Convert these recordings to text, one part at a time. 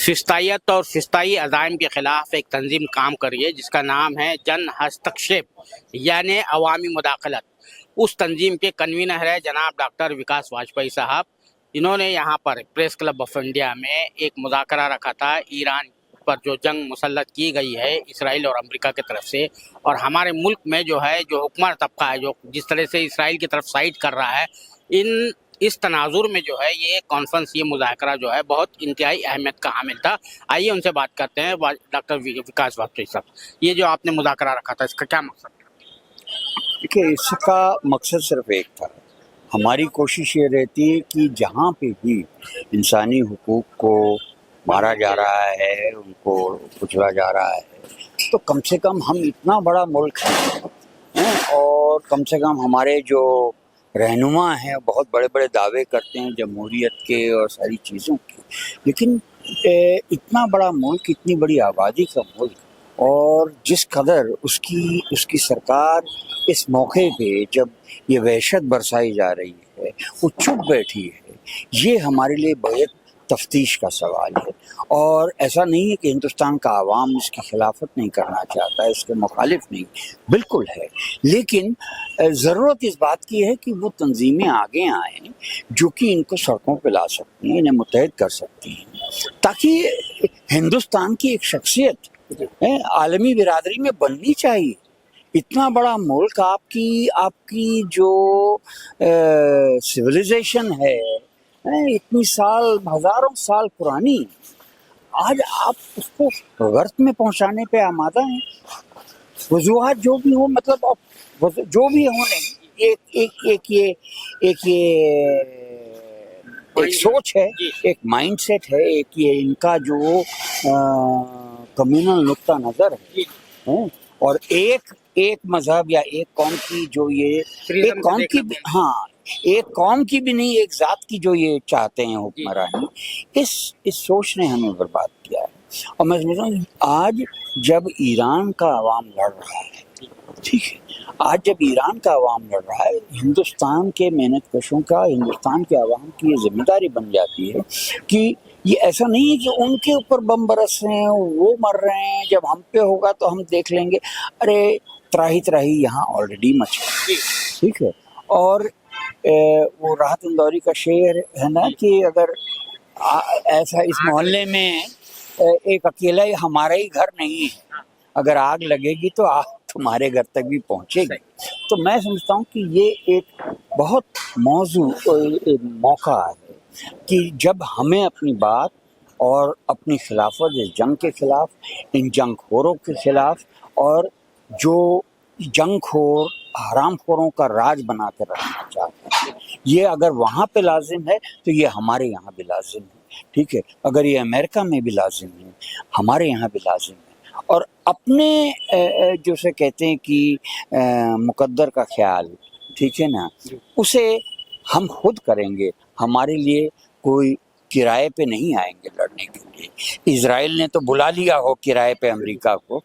فسطائیت اور فسطائی عزائم کے خلاف ایک تنظیم کام کر رہی ہے جس کا نام ہے جن ہستکشیپ یعنی عوامی مداخلت. اس تنظیم کے کنوینر ہے جناب ڈاکٹر وکاس واجپئی صاحب. انہوں نے یہاں پر پریس کلب آف انڈیا میں ایک مذاکرہ رکھا تھا ایران پر جو جنگ مسلط کی گئی ہے اسرائیل اور امریکہ کی طرف سے، اور ہمارے ملک میں جو ہے جو حکمران طبقہ ہے جو جس طرح سے اسرائیل کی طرف سائڈ کر رہا ہے، اس تناظر میں جو ہے یہ کانفرنس، یہ مذاکرہ جو ہے بہت انتہائی اہمیت کا حامل تھا. آئیے ان سے بات کرتے ہیں. ڈاکٹر وکاس واجپئی صاحب، یہ جو آپ نے مذاکرہ رکھا تھا اس کا کیا مقصد تھا؟ دیکھیے، اس کا مقصد صرف ایک تھا. ہماری کوشش یہ رہتی ہے کہ جہاں پہ بھی انسانی حقوق کو مارا جا رہا ہے، ان کو کچلا جا رہا ہے، تو کم سے کم ہم اتنا بڑا ملک ہیں اور کم سے کم ہمارے جو رہنما ہیں بہت بڑے بڑے دعوے کرتے ہیں جمہوریت کے اور ساری چیزوں کے، لیکن اتنا بڑا ملک، اتنی بڑی آبادی کا ملک، اور جس قدر اس کی سرکار اس موقع پہ جب یہ وحشت برسائی جا رہی ہے وہ چپ بیٹھی ہے، یہ ہمارے لیے بہت تفتیش کا سوال ہے. اور ایسا نہیں ہے کہ ہندوستان کا عوام اس کی خلافت نہیں کرنا چاہتا ہے، اس کے مخالف نہیں، بالکل ہے، لیکن ضرورت اس بات کی ہے کہ وہ تنظیمیں آگے آئیں جو کہ ان کو سڑکوں پہ لا سکتی ہیں، انہیں متحد کر سکتی ہیں، تاکہ ہندوستان کی ایک شخصیت عالمی برادری میں بننی چاہیے. اتنا بڑا ملک، آپ کی جو سویلائزیشن ہے اتنی سال، ہزاروں سال پرانی، آج آپ اس کو غرق میں پہنچانے پہ آمادہ ہیں. وجوہات جو بھی ہوں، مطلب جو بھی ہونے، ایک سوچ ہے، ایک مائنڈ سیٹ ہے، ایک یہ ان کا جو کمیونل نقطہ نظر ہے، اور ایک مذہب یا ایک قوم کی جو یہ ایک قوم کی، ہاں ایک قوم کی بھی نہیں، ایک ذات کی جو یہ چاہتے ہیں حکمرانی، اس سوچ نے ہمیں برباد کیا ہے. اور میں سمجھتا ہوں آج جب ایران کا عوام لڑ رہا ہے، ٹھیک ہے، آج جب ایران کا عوام لڑ رہا ہے، ہندوستان کے محنت کشوں کا، ہندوستان کے عوام کی یہ ذمہ داری بن جاتی ہے کہ یہ ایسا نہیں ہے کہ ان کے اوپر بم برس رہے ہیں، وہ مر رہے ہیں، جب ہم پہ ہوگا تو ہم دیکھ لیں گے. ارے تراہی یہاں آلریڈی مچ گئی، ٹھیک ہے. اور وہ راحت اندوری کا شعر ہے نا کہ اگر ایسا اس محلے میں ایک اکیلا ہی ہمارا ہی گھر نہیں ہے، اگر آگ لگے گی تو آگ تمہارے گھر تک بھی پہنچے گی. تو میں سمجھتا ہوں کہ یہ ایک بہت موقع ہے کہ جب ہمیں اپنی بات اور اپنی خلافت اس جنگ کے خلاف، ان جنگ خوروں کے خلاف، اور جو جنگ خور حرام خوروں کا راج بنا کر رکھنا چاہتے ہیں، یہ اگر وہاں پہ لازم ہے تو یہ ہمارے یہاں بھی لازم ہے، ٹھیک ہے. اگر یہ امریکہ میں بھی لازم ہے، ہمارے یہاں بھی لازم ہے. اور اپنے جو سے کہتے ہیں کہ مقدر کا خیال، ٹھیک ہے نا، اسے ہم خود کریں گے. ہمارے لیے کوئی کرائے پہ نہیں آئیں گے لڑنے کے لیے. اسرائیل نے تو بلا لیا ہو کرائے پہ امریکہ کو،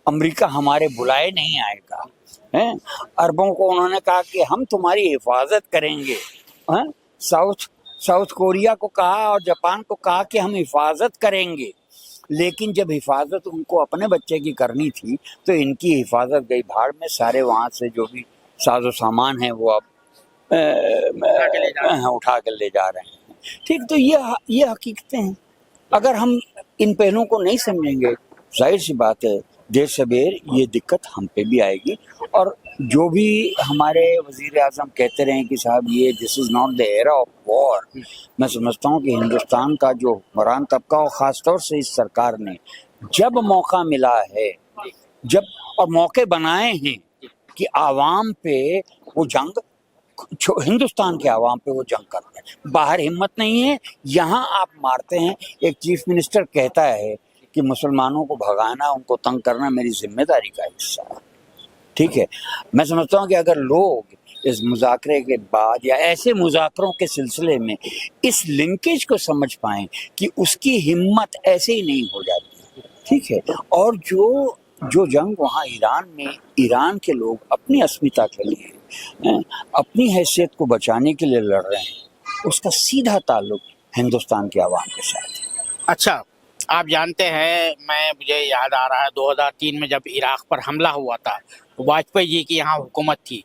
امریکہ ہمارے بلائے نہیں آئے گا. عربوں کو انہوں نے کہا کہ ہم تمہاری حفاظت کریں گے. ساؤتھ کوریا کو کہا اور جاپان کو کہا کہ ہم حفاظت کریں گے، لیکن جب حفاظت ان کو اپنے بچے کی کرنی تھی تو ان کی حفاظت گئی بھاڑ میں. سارے وہاں سے جو بھی ساز و سامان ہے وہ اب اٹھا کے لے جا رہے ہیں. ٹھیک، تو یہ حقیقتیں ہیں. اگر ہم ان پہلوؤں کو نہیں سمجھیں گے، ظاہر سی بات ہے دیر سبیر یہ دقت ہم پہ بھی آئے گی. اور جو بھی ہمارے وزیر اعظم کہتے رہے کہ صاحب یہ دس is not the era of war, میں سمجھتا ہوں کہ ہندوستان کا جو حکمران طبقہ اور خاص طور سے اس سرکار نے جب موقع ملا ہے، جب اور موقع بنائے ہیں کہ عوام پہ وہ جنگ، ہندوستان کے عوام پہ وہ جنگ کرتے ہیں، باہر ہمت نہیں ہے، یہاں آپ مارتے ہیں. ایک چیف منسٹر کہتا ہے کہ مسلمانوں کو بھگانا، ان کو تنگ کرنا میری ذمہ داری کا حصہ ہے، ٹھیک ہے. میں سمجھتا ہوں کہ اگر لوگ اس مذاکرے کے بعد یا ایسے مذاکروں کے سلسلے میں اس لنکیج کو سمجھ پائیں کہ اس کی ہمت ایسے ہی نہیں ہو جاتی، ٹھیک ہے. اور جو جنگ وہاں ایران میں ایران کے لوگ اپنی اسمیتا کے لیے، اپنی حیثیت کو بچانے کے لیے لڑ رہے ہیں، اس کا سیدھا تعلق ہندوستان کے عوام کے ساتھ ہے. اچھا، آپ جانتے ہیں، مجھے یاد آ رہا ہے 2003 میں جب عراق پر حملہ ہوا تھا، واجپئی جی کی یہاں حکومت تھی،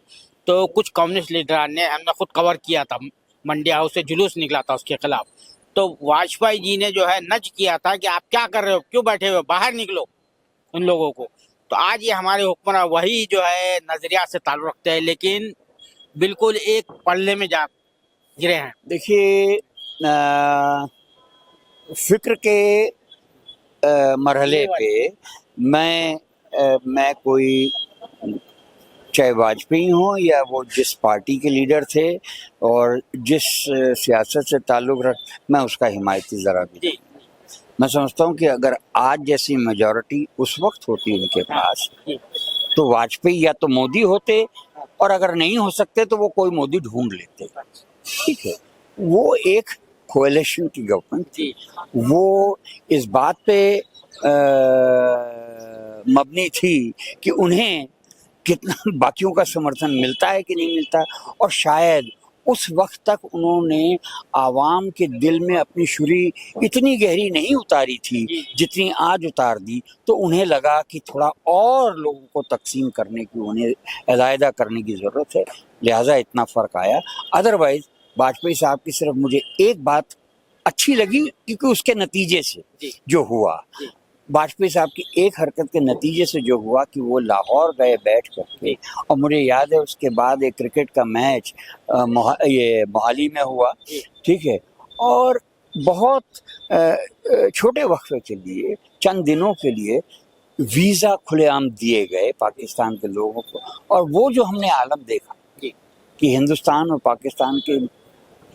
تو کچھ کمیونسٹ لیڈران نے، ہم نے خود کور کیا تھا، منڈی ہاؤس سے جلوس نکلا تھا اس کے خلاف، تو واجپئی جی نے جو ہے نج کیا تھا کہ آپ کیا کر رہے ہو، کیوں بیٹھے ہوئے، باہر نکلو ان لوگوں کو۔ تو آج یہ ہمارے حکمراں وہی جو ہے نظریات سے تعلق رکھتے ہیں، لیکن بالکل ایک پلے میں جا گرے ہیں۔ دیکھیے فکر کے مرحلے پہ میں کوئی، چاہے واجپئی ہوں یا وہ جس پارٹی کے لیڈر تھے اور جس سیاست سے تعلق میں اس کا حمایتی ذرا بھی جی میں سمجھتا ہوں کہ اگر آج جیسی میجورٹی اس وقت ہوتی ان کے پاس تو واجپئی یا تو مودی ہوتے، اور اگر نہیں ہو سکتے تو وہ کوئی مودی ڈھونڈ لیتے، ٹھیک ہے۔ وہ ایک کولیشن کی گورنمنٹ تھی، وہ اس بات پہ مبنی تھی کہ انہیں کتنا باقیوں کا سمرتھن ملتا ہے کہ نہیں ملتا، اور شاید اس وقت تک انہوں نے عوام کے دل میں اپنی چھری اتنی گہری نہیں اتاری تھی جتنی آج اتار دی، تو انہیں لگا کہ تھوڑا اور لوگوں کو تقسیم کرنے کی، انہیں علیحدہ کرنے کی ضرورت ہے، لہٰذا اتنا فرق آیا۔ ادروائز واجپئی صاحب کی صرف مجھے ایک بات اچھی لگی، کیونکہ اس کے نتیجے سے جو ہوا، واجپئی صاحب کی ایک حرکت کے نتیجے سے جو ہوا کہ وہ لاہور گئے بیٹھ کر کے، اور مجھے یاد ہے اس کے بعد ایک کرکٹ کا میچ یہ موہالی میں ہوا، ٹھیک ہے، اور بہت چھوٹے وقفے کے لیے، چند دنوں کے لیے ویزا کھلے عام دیے گئے پاکستان کے لوگوں کو، اور وہ جو ہم نے عالم دیکھا کہ ہندوستان اور پاکستان کے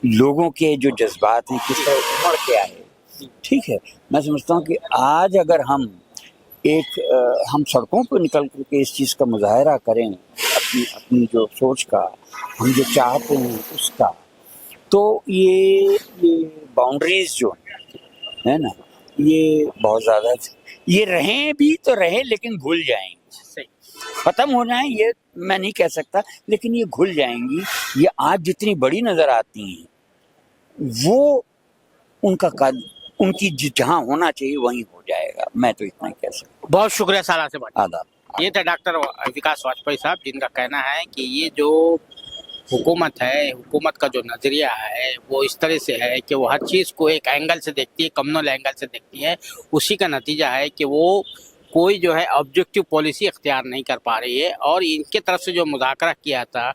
لوگوں کے جو جذبات ہیں کس طرح ابھر کے آئے، ٹھیک ہے۔ میں سمجھتا ہوں کہ آج اگر ہم سڑکوں پہ نکل کر کے اس چیز کا مظاہرہ کریں، اپنی جو سوچ کا، ہم جو چاہتے ہیں اس کا، تو یہ باؤنڈریز جو ہے نا، یہ بہت زیادہ یہ رہیں بھی تو رہیں، لیکن گھل جائیں گی، ختم ہو جائیں یہ میں نہیں کہہ سکتا، لیکن یہ گھل جائیں گی۔ یہ آج جتنی بڑی نظر آتی ہیں وہ ان کی جہاں ہونا چاہیے وہیں ہو جائے گا، میں تو اتنا کہہ سکتا۔ بہت شکریہ سالہ سے بات۔ آداب۔ یہ تھے ڈاکٹر وکاس واجپئی صاحب، جن کا کہنا ہے کہ یہ جو حکومت ہے، حکومت کا جو نظریہ ہے وہ اس طرح سے ہے کہ وہ ہر چیز کو ایک اینگل سے دیکھتی ہے، کمیونل اینگل سے دیکھتی ہے، اسی کا نتیجہ ہے کہ وہ کوئی جو ہے آبجیکٹو پالیسی اختیار نہیں کر پا رہی ہے، اور ان کے طرف سے جو مذاکرہ کیا تھا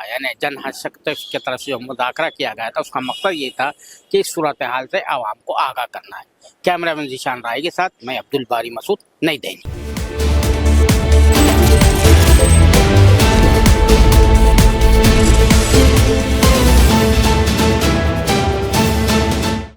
یعنی جن ہستکشیپ کی طرف سے جو مذاکرہ کیا گیا تھا، اس کا مقصد یہ تھا کہ اس صورتحال سے عوام کو آگاہ کرنا ہے۔ کیمرہ مین ذیشان رائے کے ساتھ میں عبدالباری مسعود، نئی دہلی۔